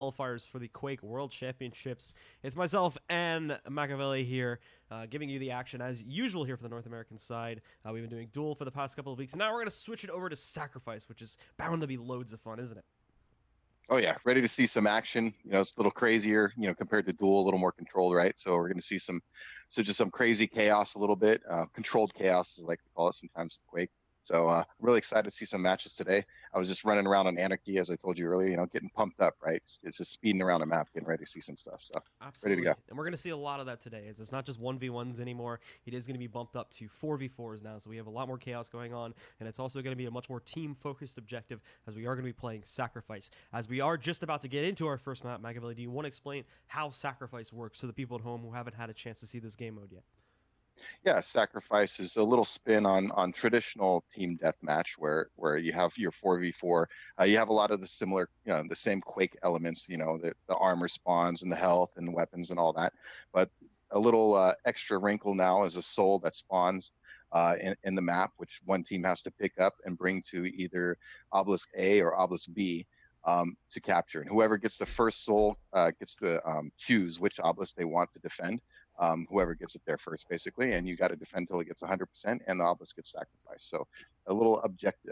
Qualifiers for the Quake World Championships. It's myself and Machiavelli here, giving you the action as usual here for the North American side. We've been doing Duel for the past couple of weeks. Now we're going to switch it over to Sacrifice, which is bound to be loads of fun, isn't it? Oh yeah, ready to see some action. It's a little crazier, compared to Duel, a little more controlled, right? So we're going to see just some crazy chaos, a little bit, controlled chaos, as I like to call it sometimes with Quake. So I'm really excited to see some matches today. I was just running around on Anarchy, as I told you earlier, getting pumped up, right? It's just speeding around the map, getting ready to see some stuff. So ready to go. Absolutely. And we're going to see a lot of that today. It's not just 1v1s anymore. It is going to be bumped up to 4v4s now. So we have a lot more chaos going on. And it's also going to be a much more team-focused objective as we are going to be playing Sacrifice. As we are just about to get into our first map, Machiavelli, do you want to explain how Sacrifice works to the people at home who haven't had a chance to see this game mode yet? Yeah, Sacrifice is a little spin on traditional team deathmatch where you have your 4v4. You have a lot of the similar, the same Quake elements, the armor spawns and the health and the weapons and all that. But a little extra wrinkle now is a soul that spawns in the map, which one team has to pick up and bring to either Obelisk A or Obelisk B to capture. And whoever gets the first soul gets to choose which obelisk they want to defend. Whoever gets it there first, basically, and you got to defend till it gets 100%, and the obelisk gets sacrificed. So a little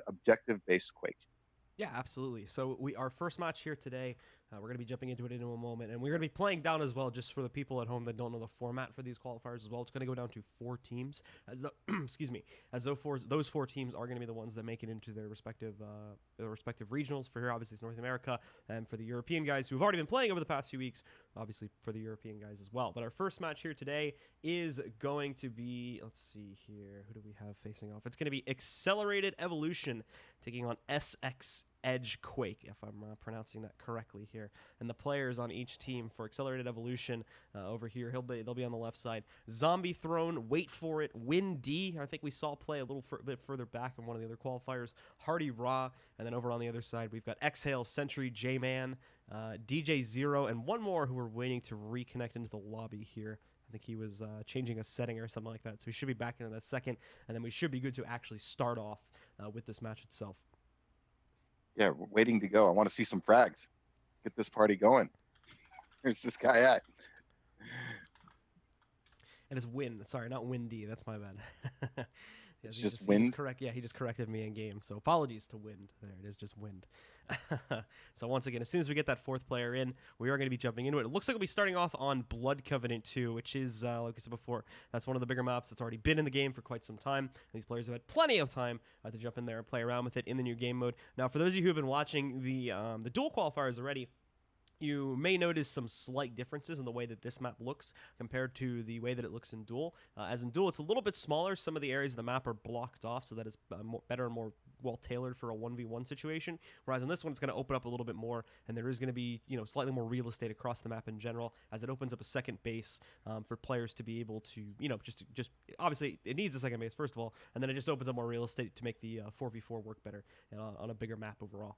objective based Quake. Yeah, absolutely. So our first match here today, we're going to be jumping into it in a moment, and we're going to be playing down as well, just for the people at home that don't know the format for these qualifiers as well. It's going to go down to 4 teams, as the excuse me, as those 4 teams are going to be the ones that make it into their respective regionals. For here, obviously, it's North America, and for the European guys who have already been playing over the past few weeks, obviously for the European guys as well. But our first match here today is going to be, let's see here, who do we have facing off? It's going to be Accelerated Evolution taking on SXedge Quake, if I'm pronouncing that correctly here. And the players on each team for Accelerated Evolution over here, they'll be on the left side. Zombie Throne, Wait For It, Win D, I think we saw play a bit further back in one of the other qualifiers. Hardy Raw, and then over on the other side, we've got Exhale, Sentry, J-Man, DJ Zero, and one more who we're waiting to reconnect into the lobby here. I think he was changing a setting or something like that. So we should be back in a second, and then we should be good to actually start off with this match itself. Yeah, we're waiting to go. I want to see some frags. Get this party going. Where's this guy at? And it's Win. Sorry, not Windy. That's my bad. It's Yes, just he wind. just correct. Yeah, he just corrected me in game. So apologies to Wind. There it is, just Wind. So once again, as soon as we get that 4th player in, we are going to be jumping into it. It looks like we'll be starting off on Blood Covenant 2, which is, like I said before, that's one of the bigger maps that's already been in the game for quite some time. And these players have had plenty of time to jump in there and play around with it in the new game mode. Now, for those of you who have been watching the dual qualifiers already, you may notice some slight differences in the way that this map looks compared to the way that it looks in Duel. As in Duel, it's a little bit smaller. Some of the areas of the map are blocked off so that it's better and more well-tailored for a 1v1 situation. Whereas in this one, it's going to open up a little bit more, and there is going to be slightly more real estate across the map in general, as it opens up a second base for players to be able to, just obviously it needs a second base first of all, and then it just opens up more real estate to make the 4v4 work better on a bigger map overall.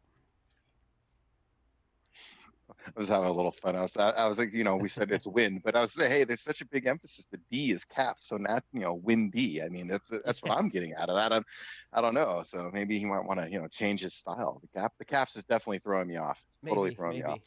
I was having a little fun. I was like, we said it's wind, but I was saying, hey, there's such a big emphasis. The D is capped, so not win D. I mean, that's what I'm getting out of that. I don't know. So maybe he might want to change his style. The caps is definitely throwing me off. Totally throwing me off.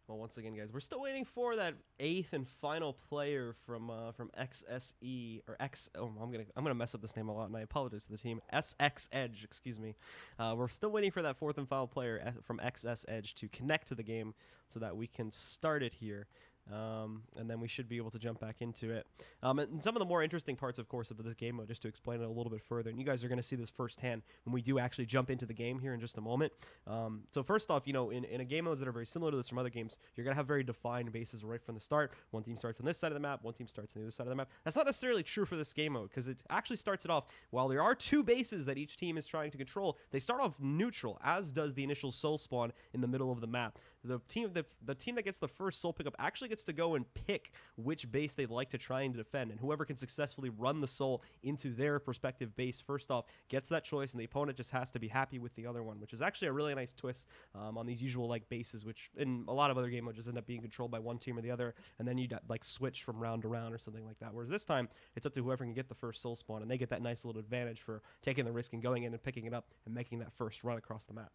Well, once again, guys, we're still waiting for that 8th and final player from XSE or X. Oh, I'm gonna mess up this name a lot, and I apologize to the team. SXedge, excuse me. We're still waiting for that 4th and final player from XSedge to connect to the game so that we can start it here. And then we should be able to jump back into it. And some of the more interesting parts, of course, of this game mode, just to explain it a little bit further, and you guys are going to see this firsthand when we do actually jump into the game here in just a moment. So first off, in a game modes that are very similar to this from other games, you're going to have very defined bases right from the start. One team starts on this side of the map, one team starts on the other side of the map. That's not necessarily true for this game mode, because it actually starts it off, while there are 2 bases that each team is trying to control, they start off neutral, as does the initial soul spawn in the middle of the map. The team that gets the first soul pickup actually gets to go and pick which base they'd like to try and defend, and whoever can successfully run the soul into their respective base first off gets that choice, and the opponent just has to be happy with the other one, which is actually a really nice twist on these usual bases, which in a lot of other game modes just end up being controlled by one team or the other, and then you switch from round to round or something like that. Whereas this time it's up to whoever can get the first soul spawn, and they get that nice little advantage for taking the risk and going in and picking it up and making that first run across the map.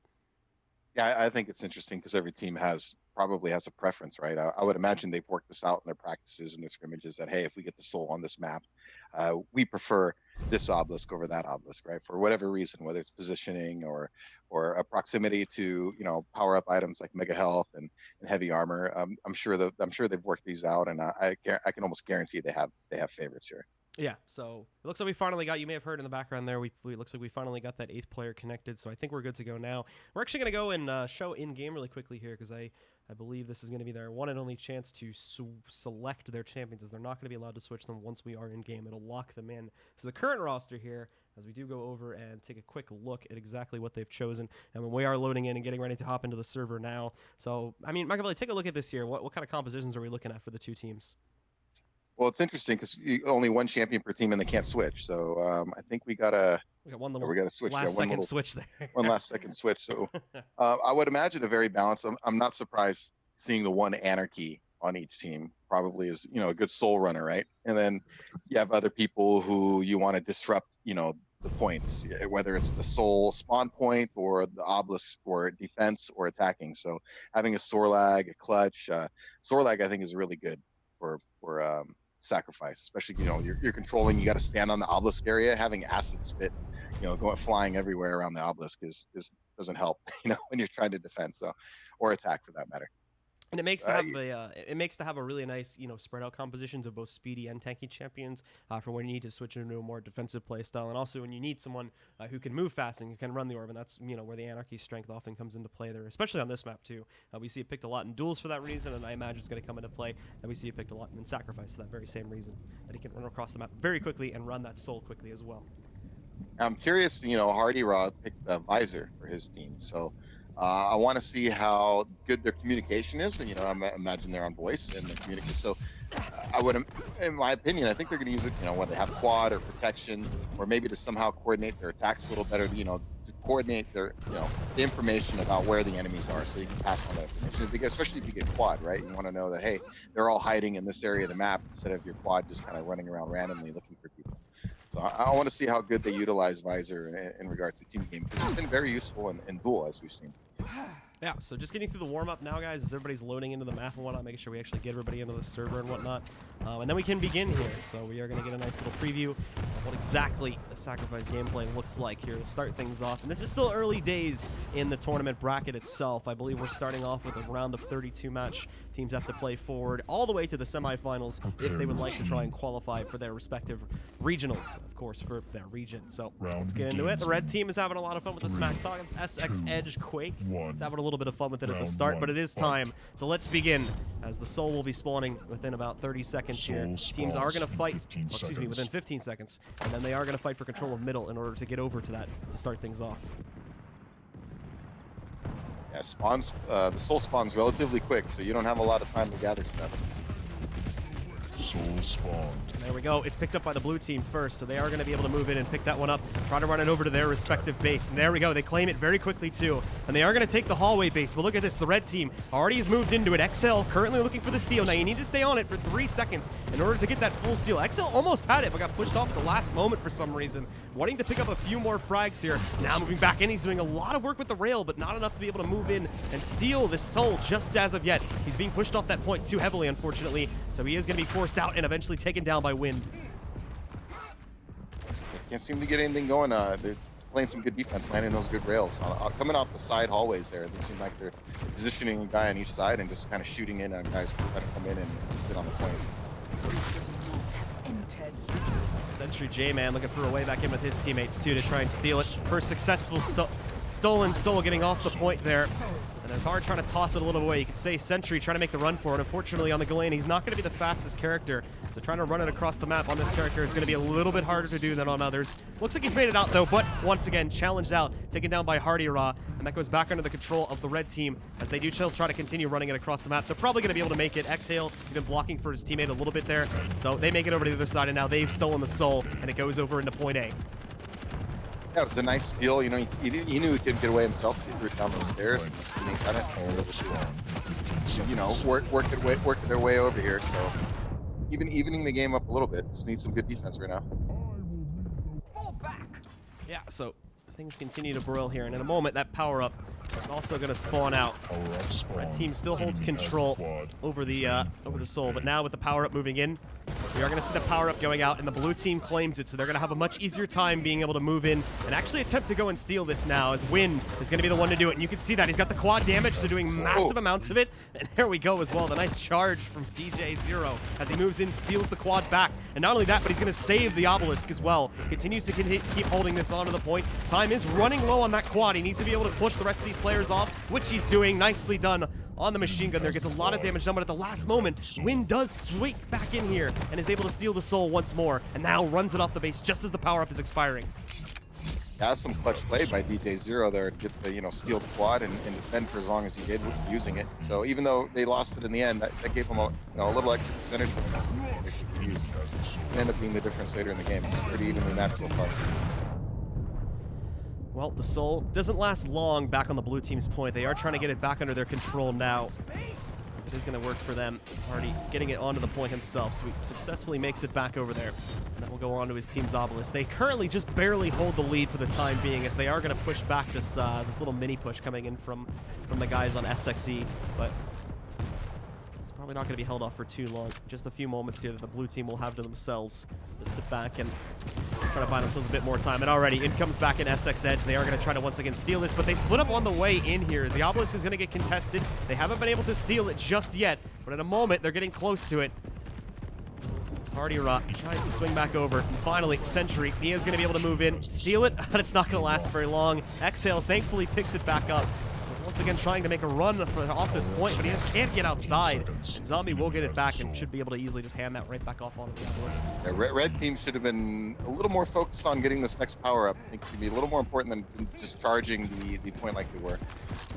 Yeah, I think it's interesting because every team probably has a preference, right? I would imagine they've worked this out in their practices and their scrimmages that, hey, if we get the soul on this map, we prefer this obelisk over that obelisk, right? For whatever reason, whether it's positioning or a proximity to power up items like mega health and heavy armor. I'm sure they've worked these out, and I can almost guarantee they have favorites here. Yeah, so it looks like we finally got, you may have heard in the background there, it looks like we finally got that 8th player connected, so I think we're good to go now. We're actually going to go and show in-game really quickly here, because I believe this is going to be their one and only chance to select their champions, as they're not going to be allowed to switch them once we are in-game. It'll lock them in. So the current roster here, as we do go over and take a quick look at exactly what they've chosen, and when we are loading in and getting ready to hop into the server now. So, I mean, Machiavelli, take a look at this here. What kind of compositions are we looking at for the two teams? Well, it's interesting because only one champion per team and they can't switch. So I think we got one little we got to switch. last second switch there. One last second switch. So I would imagine a very balanced. I'm not surprised seeing the one anarchy on each team. Probably is a good soul runner, right? And then you have other people who you want to disrupt. The points, whether it's the soul spawn point or the obelisk for defense or attacking. So having a Sorlag, a clutch, Sorlag I think is really good for sacrifice, especially you're controlling. You got to stand on the obelisk area. Having acid spit, going flying everywhere around the obelisk is doesn't help. When you're trying to defend or attack for that matter. And it makes to have a really nice spread out compositions of both speedy and tanky champions for when you need to switch into a more defensive play style, and also when you need someone who can move fast and who can run the orb, and that's where the anarchy strength often comes into play there, especially on this map too. We see it picked a lot in duels for that reason, and I imagine it's going to come into play that we see it picked a lot in sacrifice for that very same reason, that he can run across the map very quickly and run that soul quickly as well. I'm curious. Hardy Rod picked Visor for his team, so. I want to see how good their communication is, and I imagine they're on voice and they communicate. So, I would, in my opinion, I think they're going to use it, when they have quad or protection, or maybe to somehow coordinate their attacks a little better. To coordinate their, the information about where the enemies are, so you can pass on that information. Especially if you get quad, right? You want to know that hey, they're all hiding in this area of the map instead of your quad just kind of running around randomly looking for people. So I want to see how good they utilize Visor in regard to team game, because it's been very useful in duel, as we've seen. Yeah, so just getting through the warm-up now, guys, as everybody's loading into the map and whatnot, making sure we actually get everybody into the server and whatnot. And then we can begin here. So we are going to get a nice little preview of what exactly the Sacrifice gameplay looks like here to start things off. And this is still early days in the tournament bracket itself. I believe we're starting off with a round of 32 match. Teams have to play forward all the way to the semifinals if they would like to try and qualify for their respective regionals, of course, for their region. So let's get into it. The red team is having a lot of fun with the smack talk. It's SXedge Quake. It's having a little bit of fun with it at the start, but it is time. So let's begin, as the soul will be spawning within about 30 seconds here. Teams are going to fight, within 15 seconds, and then they are going to fight for control of middle in order to get over to that to start things off. Yeah, the soul spawns relatively quick, so you don't have a lot of time to gather stuff. Soul spawned. There we go. It's picked up by the blue team first, so they are going to be able to move in and pick that one up, try to run it over to their respective base. And there we go. They claim it very quickly, too. And they are going to take the hallway base. But look at this. The red team already has moved into it. XL currently looking for the steal. Now, you need to stay on it for 3 seconds in order to get that full steal. XL almost had it, but got pushed off at the last moment for some reason. Wanting to pick up a few more frags here. Now moving back in. He's doing a lot of work with the rail, but not enough to be able to move in and steal this soul just as of yet. He's being pushed off that point too heavily, unfortunately. So he is going to be forced out and eventually taken down by wind. Can't seem to get anything going. They're playing some good defense, landing those good rails. Coming off the side hallways there, they seem like they're positioning a guy on each side and just kind of shooting in on guys who try to come in and sit on the point. Sentry J-Man looking for a way back in with his teammates too to try and steal it. First successful stolen soul getting off the point there. And they're hard trying to toss it a little away. You could say Sentry trying to make the run for it. Unfortunately, on the Galen, he's not going to be the fastest character. So trying to run it across the map on this character is going to be a little bit harder to do than on others. Looks like he's made it out, though, but once again, challenged out, taken down by Hardy Ra. And that goes back under the control of the red team as they do still try to continue running it across the map. They're probably going to be able to make it. Exhale, he's been blocking for his teammate a little bit there. So they make it over to the other side, and now they've stolen the soul, and it goes over into point A. Yeah, it was a nice steal. He knew he couldn't get away himself. He threw it down those stairs. And he kind of, worked their way over here. So even evening the game up a little bit. Just need some good defense right now. Yeah, so things continue to broil here, and in a moment, that power-up is also going to spawn out. Red team still holds control over the soul, but now with the power-up moving in, we are going to see the power-up going out, and the blue team claims it, so they're going to have a much easier time being able to move in and actually attempt to go and steal this now, as Win is going to be the one to do it. And you can see that. He's got the quad damage, so doing massive amounts of it. And there we go as well. The nice charge from DJ Zero as he moves in, steals the quad back. And not only that, but he's going to save the obelisk as well. Continues to keep holding this on to the point. Time is running low on that quad. He needs to be able to push the rest of these players off, which he's doing. Nicely done on the machine gun there. Gets a lot of damage done, but at the last moment, Win does sweep back in here and is able to steal the soul once more, and now runs it off the base just as the power-up is expiring. Yeah, some clutch play by DJ Zero there to get the, steal the quad and defend for as long as he did with using it. So even though they lost it in the end, that gave them a little extra percentage they could use. It ended up being the difference later in the game. It's pretty evenly matched so far. Well, the soul doesn't last long back on the blue team's point. They are trying to get it back under their control now, as it is going to work for them. Already getting it onto the point himself, so he successfully makes it back over there. And that will go on to his team's obelisk. They currently just barely hold the lead for the time being, as they are going to push back this this little mini push coming in from the guys on SXE, but it's probably not going to be held off for too long. Just a few moments here that the blue team will have to themselves to sit back and try to buy themselves a bit more time. And already in comes back in SXedge. They are going to try to once again steal this, but they split up on the way in here. The obelisk is going to get contested. They haven't been able to steal it just yet, but in a moment they're getting close to it. It's Hardy Rock tries to swing back over, and finally Sentry, he is going to be able to move in, steal it, but it's not going to last very long. Exhale thankfully picks it back up. Once again trying to make a run off this point, but he just can't get outside. And Zombie will get it back and should be able to easily just hand that right back off onto the obelisk. Yeah, red team should have been a little more focused on getting this next power up. I think it should be a little more important than just charging the point like they were.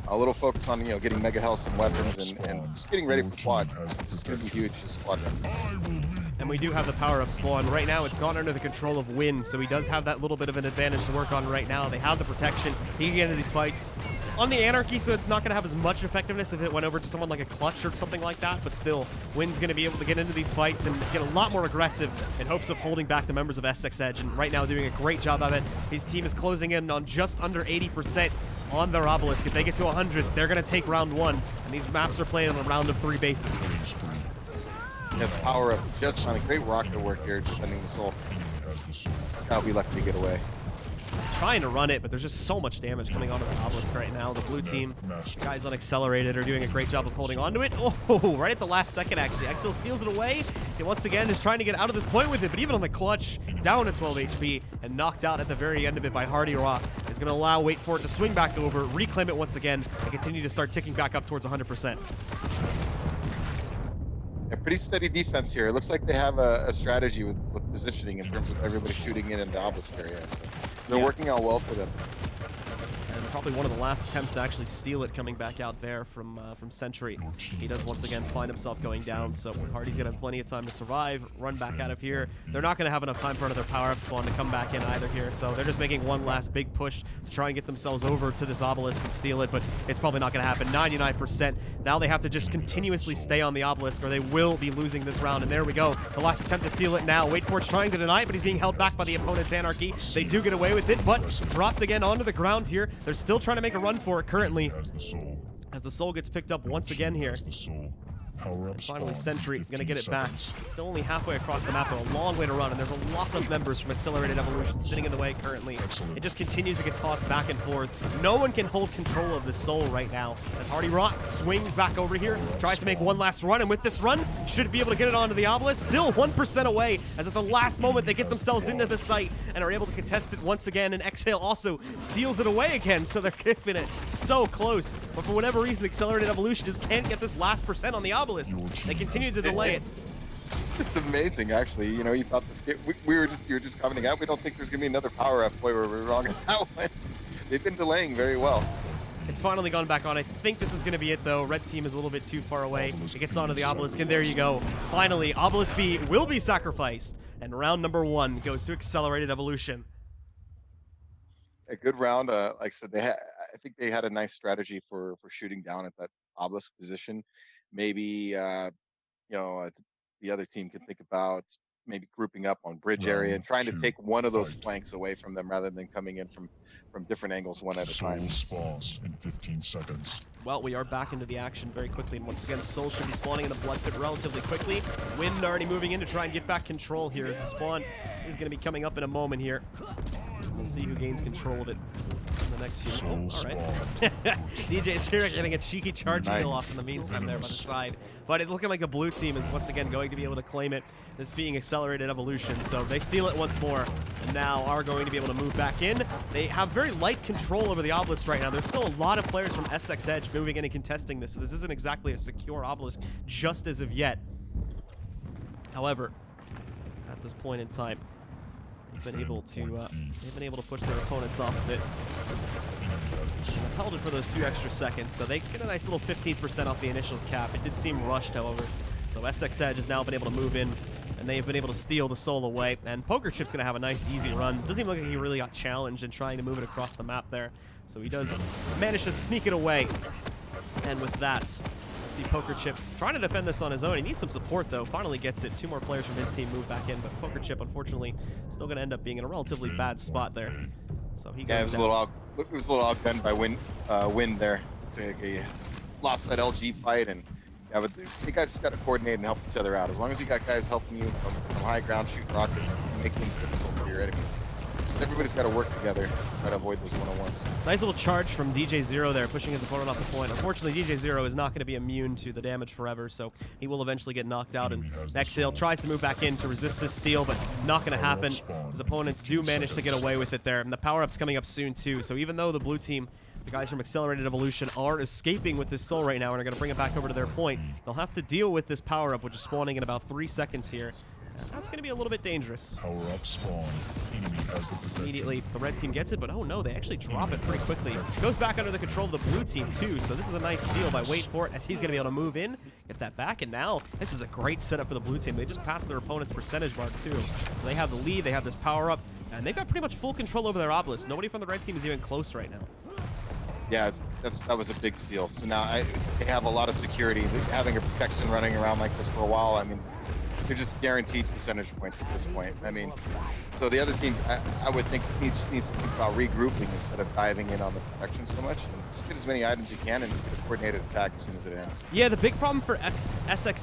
A little focus on getting mega health and weapons and just getting ready for quad. This is going to be huge. This quad run. And we do have the power-up spawn. Right now, it's gone under the control of Win, so he does have that little bit of an advantage to work on right now. They have the protection. He can get into these fights on the Anarchy, so it's not going to have as much effectiveness if it went over to someone like a Clutch or something like that, but still, Win's going to be able to get into these fights and get a lot more aggressive in hopes of holding back the members of SXedge, and right now doing a great job of it. His team is closing in on just under 80% on their obelisk. If they get to 100, they're going to take round one, and these maps are played on a round of 3 bases. Yes, power up just on a great rocket work here, defending the soul. That'll be lucky to get away. Trying to run it, but there's just so much damage coming onto the obelisk right now. The blue team, the guys on Accelerated, are doing a great job of holding onto it. Oh, right at the last second, actually. Exil steals it away. He once again is trying to get out of this point with it, but even on the clutch, down to 12 HP and knocked out at the very end of it by Hardy Rock. Is going to allow Wait for it to swing back over, reclaim it once again, and continue to start ticking back up towards 100%. A pretty steady defense here. It looks like they have a strategy with positioning in terms of everybody shooting in the obelisk area. So they're working out well for them. And probably one of the last attempts to actually steal it coming back out there from Sentry. He does once again find himself going down, so Hardy's going to have plenty of time to survive, run back out of here. They're not going to have enough time for another power-up spawn to come back in either here, so they're just making one last big push to try and get themselves over to this obelisk and steal it, but it's probably not going to happen. 99%. Now they have to just continuously stay on the obelisk or they will be losing this round, and there we go. The last attempt to steal it now. Wait for it's trying to deny it, but he's being held back by the opponent's Anarchy. They do get away with it, but dropped again onto the ground here. They're still trying to make a run for it currently, as the soul gets picked up once again here. And finally, Sentry gonna get it back. It's still only halfway across the map, but a long way to run, and there's a lot of members from Accelerated Evolution sitting in the way currently. It just continues to get tossed back and forth. No one can hold control of this soul right now, as Hardy Rock swings back over here, tries to make one last run, and with this run, should be able to get it onto the obelisk. Still 1% away, as at the last moment, they get themselves into the site and are able to contest it once again, and Exhale also steals it away again, so they're keeping it so close. But for whatever reason, Accelerated Evolution just can't get this last percent on the obelisk. They continue to delay it. It's amazing, actually. You thought this game, you were just commenting out. We don't think there's gonna be another power-up play where we're wrong on that one. They've been delaying very well. It's finally gone back on. I think this is going to be it, though. Red team is a little bit too far away. It gets onto the obelisk, and there you go. Finally, Obelisk B will be sacrificed, and round number 1 goes to Accelerated Evolution. A good round. Like I said, I think they had a nice strategy for shooting down at that obelisk position. Maybe the other team could think about maybe grouping up on bridge area and trying to take one of those flanks away from them rather than coming in from from different angles, one at a Soul time. spawns in 15 seconds. Well, we are back into the action very quickly, and once again, Soul should be spawning in a blood pit relatively quickly. Wind already moving in to try and get back control here, as the spawn is going to be coming up in a moment here. We'll see who gains control of it in the next few. Oh, all right. DJ's here getting a cheeky charge kill off in the meantime there by the side. But it's looking like the blue team is once again going to be able to claim it, this being accelerated evolution. So they steal it once more, and now are going to be able to move back in. They have very light control over the obelisk right now. There's still a lot of players from SXedge moving in and contesting this, so this isn't exactly a secure obelisk just as of yet. However, at this point in time, they've been able to push their opponents off of it. Held it for those few extra seconds, so they get a nice little 15% off the initial cap. It did seem rushed, however. So SXedge has now been able to move in, and they've been able to steal the soul away. And Poker Chip's going to have a nice, easy run. Doesn't even look like he really got challenged in trying to move it across the map there. So he does manage to sneak it away. And with that, see Poker Chip trying to defend this on his own. He needs some support, though. Finally gets it. 2 more players from his team move back in, but Poker Chip, unfortunately, still going to end up being in a relatively bad spot there. So he goes it was down. a little outgunned by Wind there. So he lost that LG fight, and yeah, but you guys just got to coordinate and help each other out. As long as you got guys helping you from high ground, shooting rockets, make things difficult for your enemies. Just everybody's got to work together to try to avoid those one-on-ones. Nice little charge from DJ Zero there, pushing his opponent off the point. Unfortunately, DJ Zero is not going to be immune to the damage forever, so he will eventually get knocked out. And Exhale tries to move back in to resist this steal, but not going to happen. His opponents do manage to get away with it there, and the power-up's coming up soon too. So even though the blue team, the guys from Accelerated Evolution, are escaping with this soul right now and are going to bring it back over to their point, they'll have to deal with this power-up, which is spawning in about 3 seconds here. And that's going to be a little bit dangerous. Power up spawn. Enemy has the protection. Immediately, the red team gets it, but oh no, they actually drop it pretty quickly. It goes back under the control of the blue team too, so this is a nice steal by Wait For It, as he's going to be able to move in, get that back, and now this is a great setup for the blue team. They just passed their opponent's percentage mark too. So they have the lead, they have this power-up, and they've got pretty much full control over their obelisk. Nobody from the red team is even close right now. Yeah, that was a big steal. So now they have a lot of security. Having a protection running around like this for a while, I mean, they're just guaranteed percentage points at this point. I mean, so the other team, I would think, needs to think about regrouping instead of diving in on the protection so much. And just get as many items you can and get a coordinated attack as soon as it ends. Yeah, the big problem for SXedge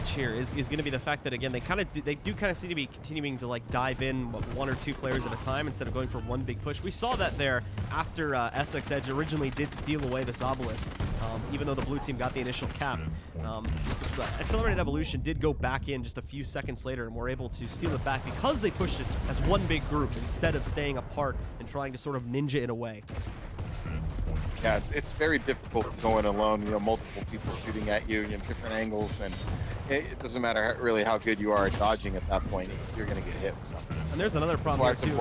here is going to be the fact that, again, they do kind of seem to be continuing to like dive in 1 or 2 players at a time instead of going for one big push. We saw that there after SXedge originally did steal away this obelisk, even though the blue team got the initial cap. The Accelerated Evolution did go back in just a few seconds later and were able to steal it back because they pushed it as one big group instead of staying apart and trying to sort of ninja it away. Yeah, it's very difficult going alone. You know, multiple people shooting at you, different angles, and it doesn't matter really how good you are at dodging at that point. You're going to get hit with something. And there's another problem here too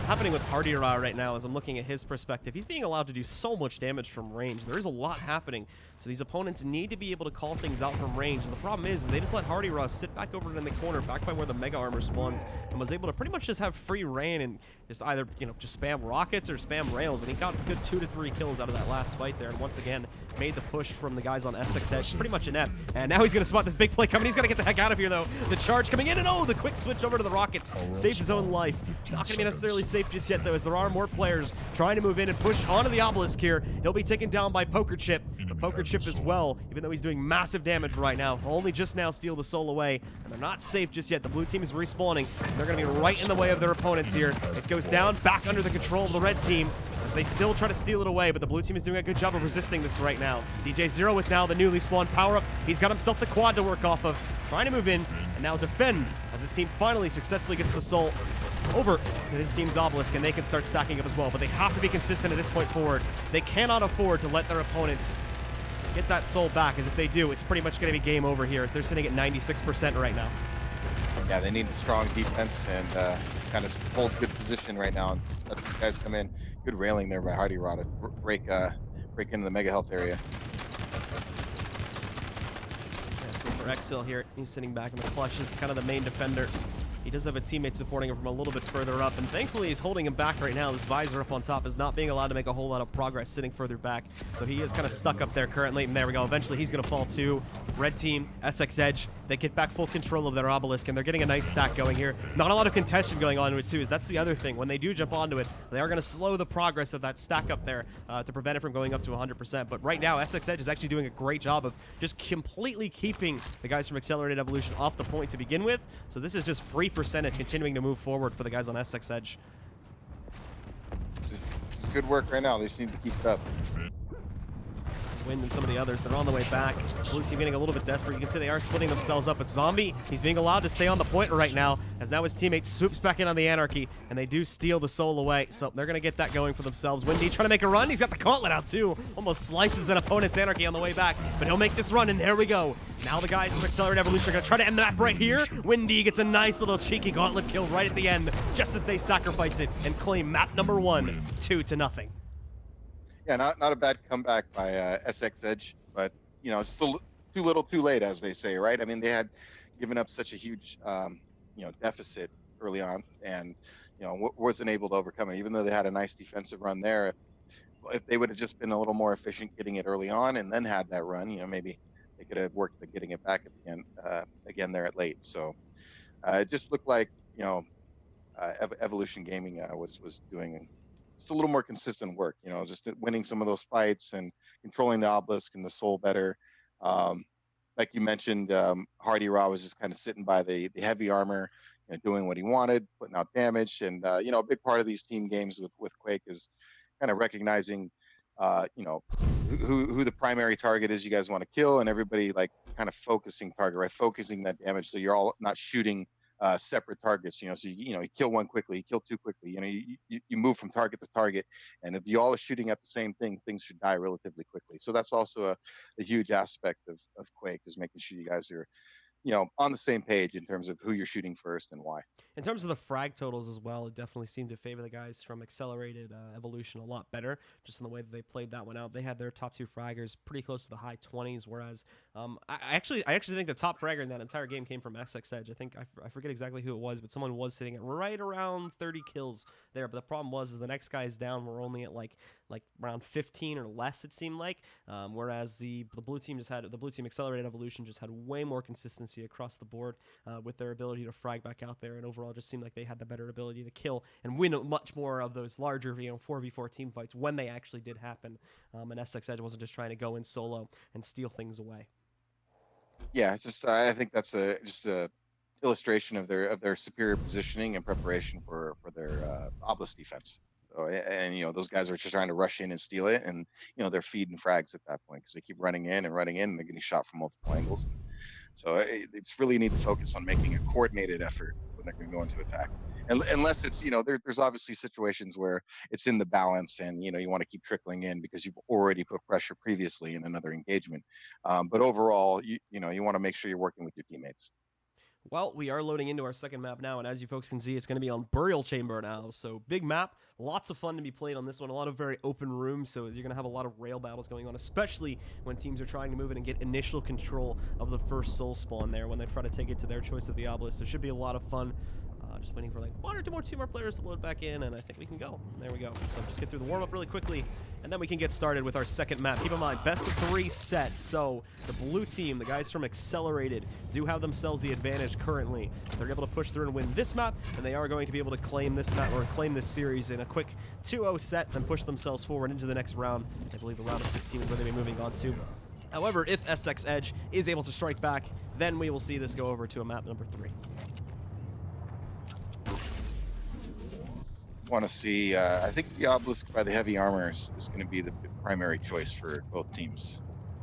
happening with Hardy Ra right now. As I'm looking at his perspective, he's being allowed to do so much damage from range. There is a lot happening, so these opponents need to be able to call things out from range. And the problem is they just let Hardy Ra sit back over in the corner, back by where the Mega Armor spawns, and was able to pretty much just have free reign and just either just spam rockets or spam rails. And he got a good 2 to 3 kills out of that last fight there, and once again made the push from the guys on SXedge pretty much inept. And now he's going to spot this big play coming. He's got to get the heck out of here though. The charge coming in, and oh, the quick switch over to the rockets saves his own life. Not going to be necessarily safe just yet though, as there are more players trying to move in and push onto the obelisk here. He'll be taken down by Poker Chip. But Poker Chip as well, even though he's doing massive damage right now, only just now steal the soul away, and they're not safe just yet. The blue team is respawning. They're going to be right in the way of their opponents here. It goes down back under the control of the red team as they still try to steal it away, but the blue team is doing a good job of resisting this right now. DJ Zero with now the newly spawned power-up. He's got himself the quad to work off of, trying to move in and now defend as his team finally successfully gets the soul over to his team's obelisk, and they can start stacking up as well. But they have to be consistent at this point forward. They cannot afford to let their opponents get that soul back, as if they do, it's pretty much going to be game over here, as they're sitting at 96% right now. Yeah, they need a strong defense and just kind of hold good position right now and let these guys come in. Good railing there by Hardy Ra to break into the mega health area. Yeah, so for Exil here, he's sitting back in the clutch as kind of the main defender. He does have a teammate supporting him from a little bit further up, and thankfully he's holding him back right now. This visor up on top is not being allowed to make a whole lot of progress sitting further back, so he is kind of stuck up there currently. And there we go. Eventually he's going to fall too. Red team, SXedge, they get back full control of their obelisk, and they're getting a nice stack going here. Not a lot of contention going on with it, too, is that's the other thing. When they do jump onto it, they are going to slow the progress of that stack up there to prevent it from going up to 100%. But right now, SXedge is actually doing a great job of just completely keeping the guys from Accelerated Evolution off the point to begin with. So this is just free percentage continuing to move forward for the guys on SXedge. This is good work right now. They just need to keep it up. Wind and some of the others, they're on the way back. Blue team getting a little bit desperate. You can see they are splitting themselves up, but Zombie, he's being allowed to stay on the point right now, as now his teammate swoops back in on the Anarchy, and they do steal the soul away, so they're going to get that going for themselves. Windy trying to make a run. He's got the gauntlet out too. Almost slices an opponent's Anarchy on the way back, but he'll make this run, and there we go. Now the guys from Accelerated Evolution are going to try to end the map right here. Windy gets a nice little cheeky gauntlet kill right at the end, just as they sacrifice it and claim map number 1, 2-0. Yeah, not a bad comeback by SXedge, but you know, just too little, too late, as they say, right? I mean, they had given up such a huge, you know, deficit early on, and you know, wasn't able to overcome it. Even though they had a nice defensive run there, if they would have just been a little more efficient getting it early on, and then had that run, you know, maybe they could have worked at getting it back at the end, again there at late. So it just looked like, you know, Evolution Gaming was doing just a little more consistent work, you know, just winning some of those fights and controlling the obelisk and the soul better. Like you mentioned, Hardy Ra was just kind of sitting by the heavy armor, you know, doing what he wanted, putting out damage. And you know, a big part of these team games with Quake is kind of recognizing, you know, who the primary target is you guys want to kill, and everybody like kind of focusing target, right? Focusing that damage, so you're all not shooting separate targets, you know, so you know, you kill one quickly, you kill two quickly, you know, you move from target to target, and if you all are shooting at the same thing, things should die relatively quickly. So that's also a huge aspect of Quake, is making sure you guys are, you know, on the same page in terms of who you're shooting first and why. In terms of the frag totals as well, it definitely seemed to favor the guys from Accelerated Evolution a lot better, just in the way that they played that one out. They had their top 2 fraggers pretty close to the high 20s, whereas I actually think the top fragger in that entire game came from SXedge. I think I forget exactly who it was, but someone was sitting at right around 30 kills there. But the problem was the next guys down were only at like around 15 or less, it seemed like, whereas the blue team Accelerated Evolution just had way more consistency across the board with their ability to frag back out there, and overall just seemed like they had the better ability to kill and win much more of those larger, you know, 4v4 team fights when they actually did happen, and SXedge wasn't just trying to go in solo and steal things away. Yeah, it's just I think that's just a illustration of their superior positioning and preparation for their obelisk defense. So, and you know, those guys are just trying to rush in and steal it, and you know, they're feeding frags at that point because they keep running in, and they're getting shot from multiple angles. So it's really need to focus on making a coordinated effort when they're going to go into attack. And unless it's, you know, there's obviously situations where it's in the balance, and you know, you want to keep trickling in because you've already put pressure previously in another engagement. But overall, you know, you want to make sure you're working with your teammates. Well, we are loading into our second map now, and as you folks can see, it's going to be on Burial Chamber now. So big map, lots of fun to be played on this one, a lot of very open rooms, so you're going to have a lot of rail battles going on, especially when teams are trying to move in and get initial control of the first soul spawn there when they try to take it to their choice of the obelisk. So it should be a lot of fun. Just waiting for like one or two more players to load back in, and I think we can go. There we go. So just get through the warm-up really quickly, and then we can get started with our second map. Keep in mind, best of 3 sets. So the blue team, the guys from Accelerated, do have themselves the advantage currently. If they're able to push through and win this map, then they are going to be able to claim this map, or claim this series in a quick 2-0 set, and push themselves forward into the next round. I believe the round of 16 is where they'll be moving on to. However, if SXedge is able to strike back, then we will see this go over to a map number 3. Want to see, I think the obelisk by the heavy armor is going to be the primary choice for both teams.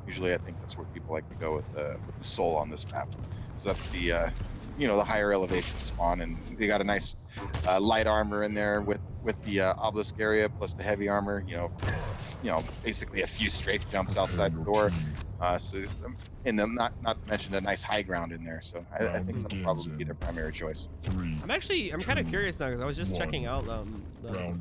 Usually I think that's where people like to go with the soul on this map. So that's the you know, the higher elevation spawn, and they got a nice light armor in there with the obelisk area plus the heavy armor, you know, basically a few strafe jumps outside the door, so and then not to mention a nice high ground in there. So I think that'll probably be their primary choice. I'm kind of curious now, because I was just checking out the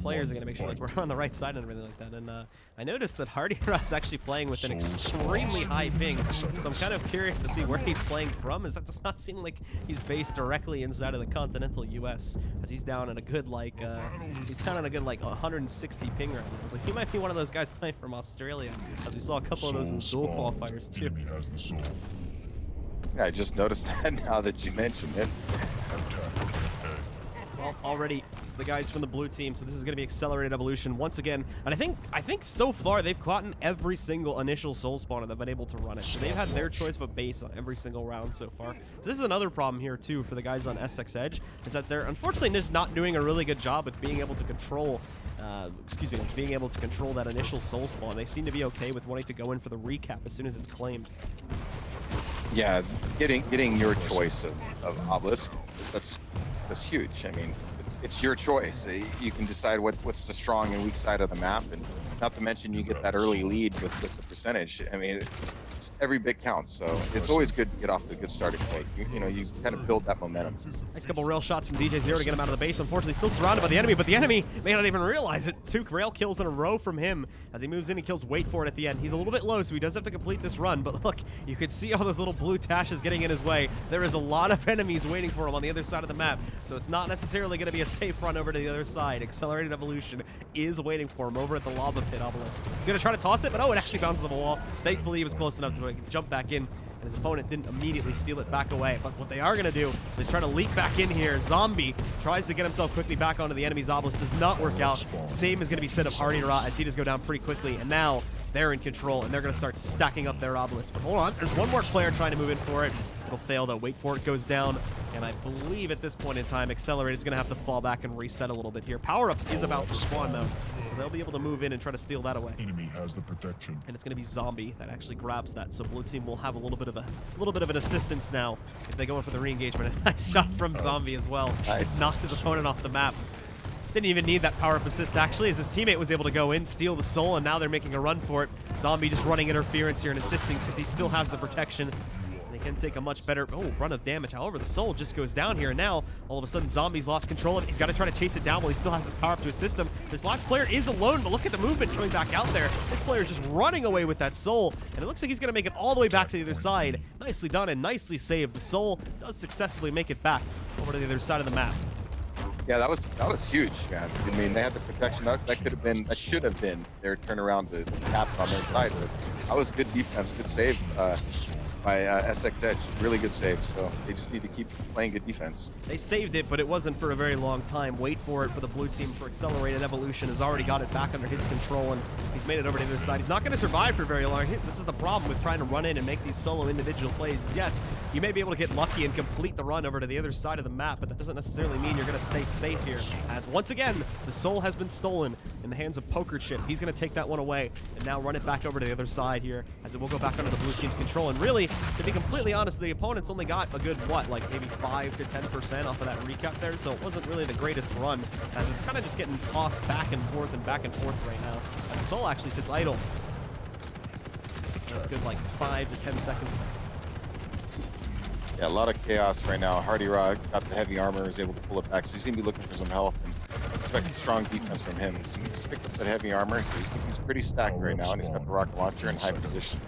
players again to make sure like we're on the right side and everything like that, and I noticed that Hardy Ra's actually playing with an extremely high ping, so I'm kind of curious to see where he's playing from, as that does not seem like he's based directly inside of the continental US, as he's down at a good like 160 ping right now. I was like, he might be one of those guys playing from Australia, as we saw a couple of those in dual qualifiers too. Yeah, I just noticed that now that you mentioned it. Well, already the guys from the blue team, so this is going to be accelerated evolution once again. And I think so far they've gotten every single initial soul spawn and they've been able to run it. So they've had their choice of a base on every single round so far. So this is another problem here too for the guys on SXedge, is that they're unfortunately just not doing a really good job with being able to control being able to control that initial soul spawn. They seem to be okay with wanting to go in for the recap as soon as it's claimed. Yeah, getting your choice of obelisk, that's huge. I mean, it's your choice. You can decide what's the strong and weak side of the map, and not to mention you get that early lead with the percentage. I mean, every bit counts, so it's always good to get off to a good starting point. You know, you kind of build that momentum. Nice couple rail shots from DJ Zero to get him out of the base. Unfortunately, still surrounded by the enemy, but the enemy may not even realize it. 2 rail kills in a row from him. As he moves in, he kills Wait For It at the end. He's a little bit low, so he does have to complete this run, but look, you can see all those little blue tashes getting in his way. There is a lot of enemies waiting for him on the other side of the map, so it's not necessarily going to be a safe run over to the other side. Accelerated Evolution is waiting for him over at the lava pit obelisk. He's going to try to toss it, but oh, it actually bounces off a wall. Thankfully, he was close enough to jump back in, and his opponent didn't immediately steal it back away. But what they are going to do is try to leap back in here. Zombie tries to get himself quickly back onto the enemy's obelisk. Does not work out. Same is going to be said of Hardy Ra, as he does go down pretty quickly. And now they're in control, and they're going to start stacking up their obelisk. But hold on, there's one more player trying to move in for it. It'll fail, though. Wait For It goes down. And I believe at this point in time, Accelerated is going to have to fall back and reset a little bit here. Power-Ups is about to spawn, though, so they'll be able to move in and try to steal that away. Enemy has the protection. And it's going to be Zombie that actually grabs that, so blue team will have a little bit of an assistance now if they go in for the re-engagement. A nice shot from Zombie as well. Nice. Just knocked his opponent off the map. Didn't even need that power-up assist, actually, as his teammate was able to go in, steal the soul, and now they're making a run for it. Zombie just running interference here and assisting since he still has the protection. They can take a much better run of damage. However, the soul just goes down here, and now all of a sudden Zombie's lost control of it. He's got to try to chase it down while he still has his power up to assist him. This last player is alone, but look at the movement coming back out there. This player is just running away with that soul, and it looks like he's going to make it all the way back to the other side. Nicely done and nicely saved. The soul does successfully make it back over to the other side of the map. Yeah, that was huge, man. I mean, they had the protection. That should have been their turnaround to tap on their side. But that was good defense, good save by SXedge. Really good save. So they just need to keep playing good defense. They saved it, but it wasn't for a very long time. Wait For It for the blue team for Accelerated Evolution has already got it back under his control, and he's made it over to the other side. He's not going to survive for very long. This is the problem with trying to run in and make these solo individual plays. Yes, you may be able to get lucky and complete the run over to the other side of the map, but that doesn't necessarily mean you're going to stay safe here. As once again, the soul has been stolen in the hands of Poker Chip. He's going to take that one away and now run it back over to the other side here, as it will go back under the blue team's control. And really, to be completely honest, the opponent's only got a good, like maybe 5 to 10% off of that recap there, so it wasn't really the greatest run, as it's kind of just getting tossed back and forth right now. And the soul actually sits idle. A good, like, 5 to 10 seconds there. Yeah, a lot of chaos right now. Hardy Ra got the heavy armor, is able to pull it back, so he's going to be looking for some health, and expect a strong defense from him. He's picked up that heavy armor, so he's pretty stacked right now, and he's got the rocket launcher in high position.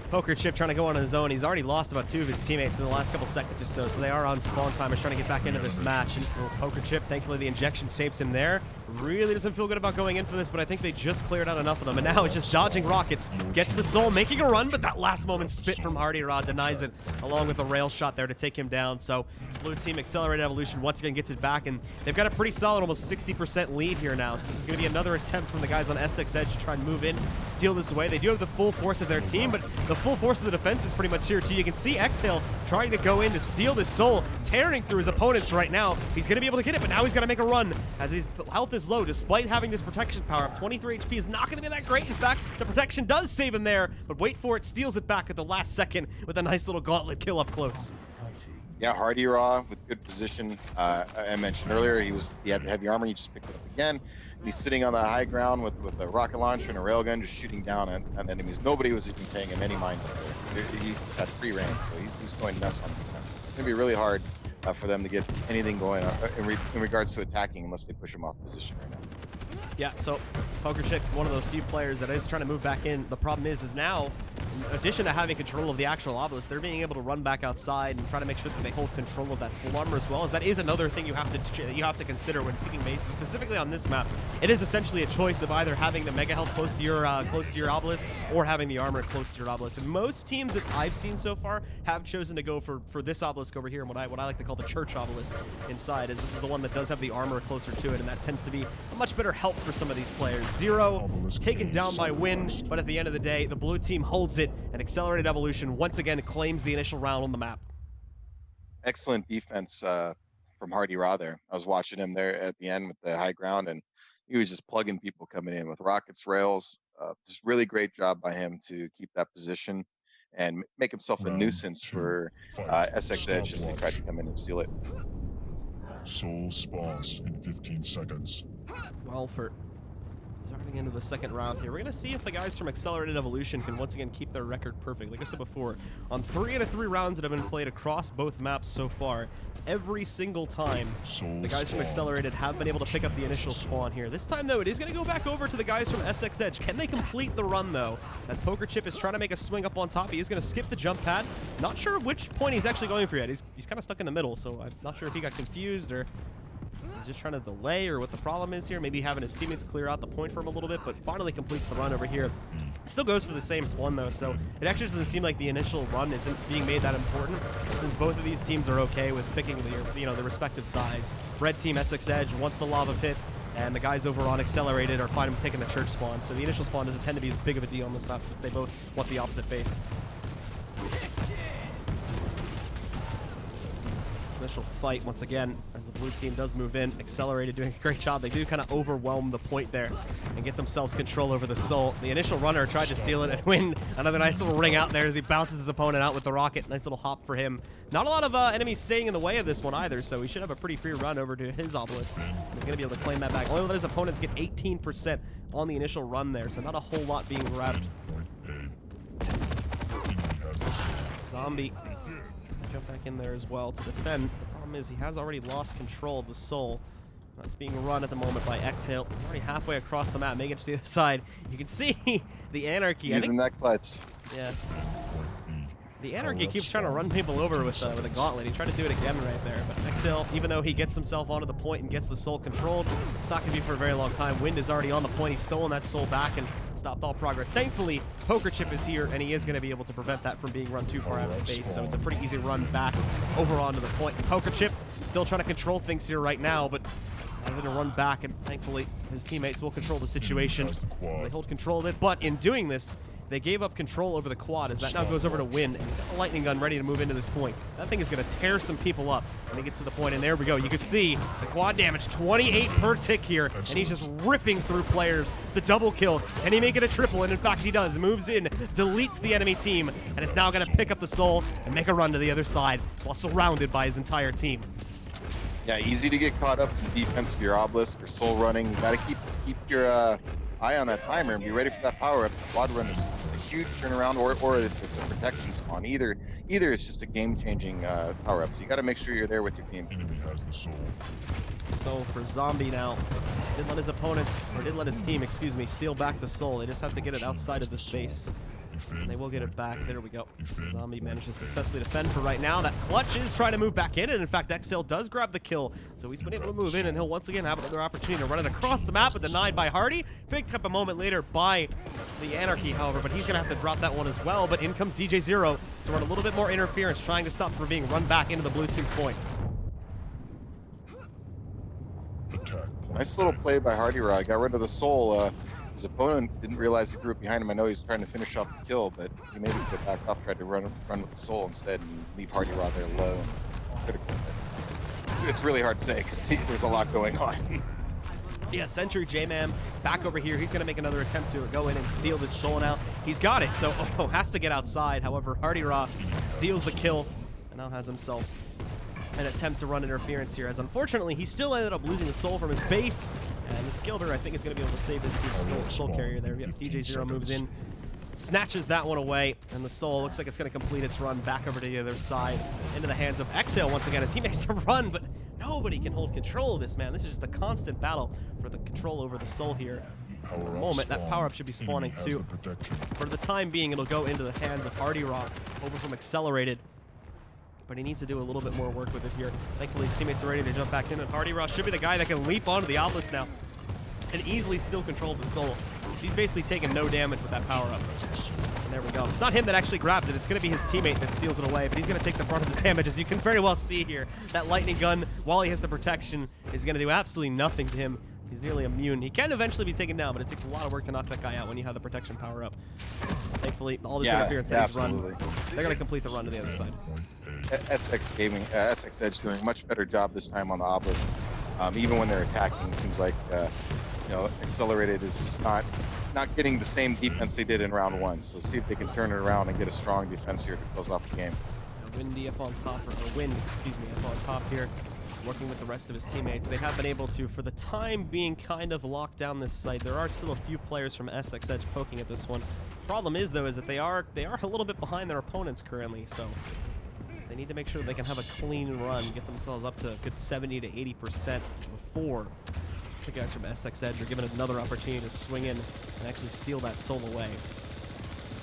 Poker Chip trying to go on his own. He's already lost about 2 of his teammates in the last couple seconds or so they are on spawn timers trying to get back into this match. And for Poker Chip, thankfully the injection saves him there. Really doesn't feel good about going in for this, but I think they just cleared out enough of them. And now it's just dodging rockets. Gets the soul, making a run, but that last moment spit from Hardy Ra denies it, along with a rail shot there to take him down. So blue team Accelerated Evolution once again gets it back, and they've got a pretty solid, almost 60% lead here now. So this is going to be another attempt from the guys on SXedge to try and move in, steal this away. They do have the full force of their team, but the full force of the defense is pretty much here too. You can see Exhale trying to go in to steal this soul, tearing through his opponents right now. He's going to be able to get it, but now he's got to make a run as his health is low despite having this protection power up. 23 HP is not going to be that great. In fact, the protection does save him there, but Wait For It steals it back at the last second with a nice little gauntlet kill up close. Yeah, Hardy Ra with good position. I mentioned earlier he had the heavy armor. He just picked it up again. He's sitting on that high ground with a rocket launcher and a railgun, just shooting down at enemies. Nobody was even paying him any mind. He just had free reign, so he's going nuts on defense. It's going to be really hard for them to get anything going in regards to attacking unless they push him off position right now. Yeah, so Poker Chip, one of those few players that is trying to move back in. The problem is now, in addition to having control of the actual obelisk, they're being able to run back outside and try to make sure that they hold control of that full armor as well. As that is another thing you have to consider when picking bases, specifically on this map. it is essentially a choice of either having the mega health close to your obelisk or having the armor close to your obelisk. And most teams that I've seen so far have chosen to go for this obelisk over here, and what I like to call the church obelisk inside, is this is the one that does have the armor closer to it, and that tends to be a much better help for some of these players. Zero taken down by Wind, but at the end of the day, the blue team holds it, and Accelerated Evolution once again claims the initial round on the map. Excellent defense from Hardy Ra there. I was watching him there at the end with the high ground, and he was just plugging people coming in with rockets, rails. Just really great job by him to keep that position and make himself a nuisance for SXedge as he tried to come in and steal it. Soul spawns in 15 seconds. Well, for starting into the second round here, we're going to see if the guys from Accelerated Evolution can once again keep their record perfect. Like I said before, on 3 out of 3 rounds that have been played across both maps so far, every single time the guys from Accelerated have been able to pick up the initial spawn here. This time, though, it is going to go back over to the guys from SXedge. Can they complete the run, though? As PokerChip is trying to make a swing up on top, he is going to skip the jump pad. Not sure which point he's actually going for yet. He's kind of stuck in the middle, so I'm not sure if he got confused or just trying to delay or what the problem is here. Maybe having his teammates clear out the point for him a little bit, but finally completes the run over here. Still goes for the same spawn though, so it actually doesn't seem like the initial run isn't being made that important, since both of these teams are okay with picking the respective sides. Red team SXedge wants the lava pit, and the guys over on Accelerated are fine with taking the church spawn. So the initial spawn doesn't tend to be as big of a deal on this map, since they both want the opposite base. Initial fight once again as the blue team does move in. Accelerated doing a great job. They do kind of overwhelm the point there and get themselves control over the soul. The initial runner tried to steal it and win. Another nice little ring out there as he bounces his opponent out with the rocket. Nice little hop for him. Not a lot of enemies staying in the way of this one either, so he should have a pretty free run over to his obelisk. And he's going to be able to claim that back. Only let his opponents get 18% on the initial run there, so not a whole lot being grabbed. Zombie jump back in there as well to defend. The problem is he has already lost control of the soul. That's being run at the moment by Exhale. He's already halfway across the map, making it to the other side. You can see the Anarchy. Using that clutch. Yeah. The Anarchy keeps trying to run people over with a gauntlet. He tried to do it again right there. But Exhale, even though he gets himself onto the point and gets the soul controlled, it's not going to be for a very long time. Wind is already on the point. He's stolen that soul back and stopped all progress. Thankfully, PokerChip is here, and he is going to be able to prevent that from being run too far out of the base. So it's a pretty easy run back over onto the point. PokerChip still trying to control things here right now, but going to run back, and thankfully his teammates will control the situation. They hold control of it, but in doing this, they gave up control over the quad as that now goes over to Wind, and he's got a lightning gun ready to move into this point. That thing is going to tear some people up when he gets to the point, and there we go. You can see the quad damage, 28 per tick here, and he's just ripping through players. The double kill. Can he make it a triple? And in fact, he does. Moves in, deletes the enemy team, and is now going to pick up the soul and make a run to the other side while surrounded by his entire team. Yeah, easy to get caught up in defense of your obelisk or soul running. You got to keep your eye on that timer and be ready for that power up. The quad run is a huge turnaround, or it's a protection spawn. Either it's just a game-changing power up. So you got to make sure you're there with your team. Enemy has the soul. So for Zombie now, didn't let his opponents, or didn't let his team, excuse me, steal back the soul. They just have to get it outside of the space. And they will get it back. There we go. Zombie manages to successfully defend for right now. That clutch is trying to move back in, and in fact, Exhale does grab the kill. So he's been able to move in, and he'll once again have another opportunity to run it across the map, but denied by Hardy. Picked up a moment later by the Anarchy, however, but he's going to have to drop that one as well. But in comes DJ Zero to run a little bit more interference, trying to stop from being run back into the blue team's point. Nice little play by Hardy Ra. Got rid of the soul. His opponent didn't realize the group behind him. I know he's trying to finish off the kill, but he maybe could back off, tried to run with the soul instead and leave Hardy Ra there low. Critical. It's really hard to say because there's a lot going on. Yeah, Sentry J-Man back over here. He's going to make another attempt to go in and steal this soul now. He's got it, so has to get outside. However, Hardy Ra steals the kill and now has himself an attempt to run interference here, as unfortunately he still ended up losing the soul from his base, and the Skilder I think is going to be able to save this soul carrier there. Yep, DJ Zero moves in, snatches that one away, and the soul looks like it's going to complete its run back over to the other side into the hands of Exhale once again as he makes a run, but nobody can hold control of this, man. This is just a constant battle for the control over the soul here. For the moment, that power-up should be spawning too. For the time being, it'll go into the hands of Hardy Ra over from Accelerated, but he needs to do a little bit more work with it here. Thankfully, his teammates are ready to jump back in, and Hardy Ra should be the guy that can leap onto the obelisk now. and easily still controlled the soul. He's basically taking no damage with that power-up. And there we go. It's not him that actually grabs it. It's going to be his teammate that steals it away, but he's going to take the brunt of the damage. As you can very well see here, that lightning gun, while he has the protection, is going to do absolutely nothing to him. He's nearly immune. He can eventually be taken down, but it takes a lot of work to knock that guy out when you have the protection power up. Thankfully, all this interference that he's run, they're going to complete the run to the other side. SXedge doing a much better job this time on the obelisk. Even when they're attacking, it seems like Accelerated is just not getting the same defense they did in round 1. So see if they can turn it around and get a strong defense here to close off the game. Windy up on top, or Wind, excuse me, up on top here, working with the rest of his teammates. They have been able to, for the time being, kind of lock down this site. There are still a few players from SXedge poking at this one. Problem is, though, is that they are a little bit behind their opponents currently, so they need to make sure they can have a clean run, get themselves up to a good 70 to 80% before the guys from SXedge are given another opportunity to swing in and actually steal that soul away.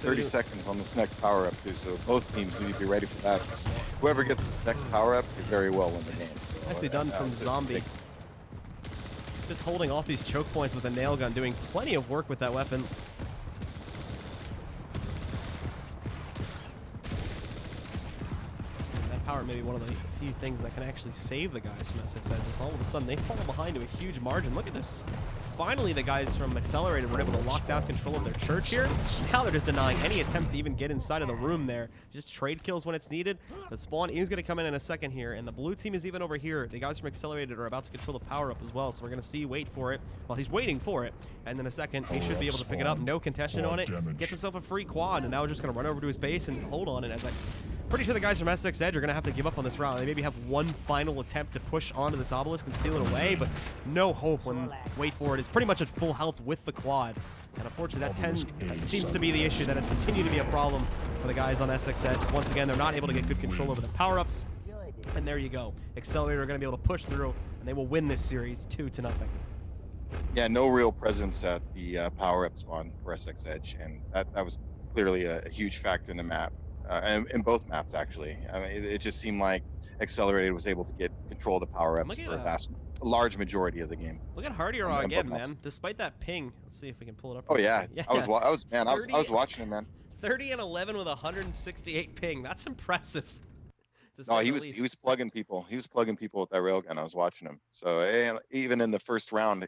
30 seconds on this next power up too, so both teams need to be ready for that. Whoever gets this next power up could very well win the game. So, nicely done from Zombie. Just holding off these choke points with a nail gun, doing plenty of work with that weapon. That power may be one of the few things that can actually save the guys from SXedge. Just all of a sudden, they fall behind to a huge margin. Look at this. Finally, the guys from Accelerated were able to lock down control of their church here. Now they're just denying any attempts to even get inside of the room there. Just trade kills when it's needed. The spawn is going to come in a second here, and the blue team is even over here. The guys from Accelerated are about to control the power-up as well, so we're going to see, wait for it. Well, he's waiting for it, and in a second, he should be able to pick it up. No contestant on it. Gets himself a free quad, and now we're just going to run over to his base and hold on it. As pretty sure the guys from SXedge are going to have to give up on this round. They maybe have one final attempt to push onto this obelisk and steal it away, but no hope when, wait for it, is pretty much at full health with the quad. And unfortunately, that seems to be the issue that has continued to be a problem for the guys on SXedge. Once again, they're not able to get good control over the power-ups. And there you go. Accelerator are going to be able to push through, and they will win this series 2-0. Yeah, no real presence at the power-up spawn for SXedge, and that was clearly a huge factor in the map. And in both maps, actually. I mean, it just seemed like Accelerated was able to get control of the power-ups for a large majority of the game. Look at Hardier again, man. Despite that ping, let's see if we can pull it up. Oh yeah, I was watching him, man. 30 and 11 with 168 ping. That's impressive. No, he was plugging people. He was plugging people with that railgun. I was watching him. So even in the first round,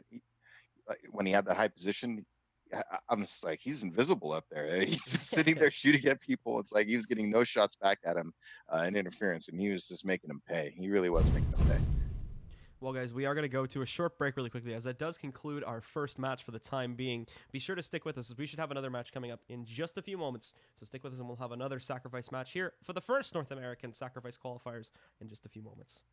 when he had that high position, I'm just like, he's invisible up there. He's just sitting there shooting at people. It's like he was getting no shots back at him in interference, and he was just making them pay. He really was making them pay. Well, guys, we are going to go to a short break really quickly, as that does conclude our first match for the time being. Be sure to stick with us, as we should have another match coming up in just a few moments. So stick with us, and we'll have another sacrifice match here for the first North American sacrifice qualifiers in just a few moments.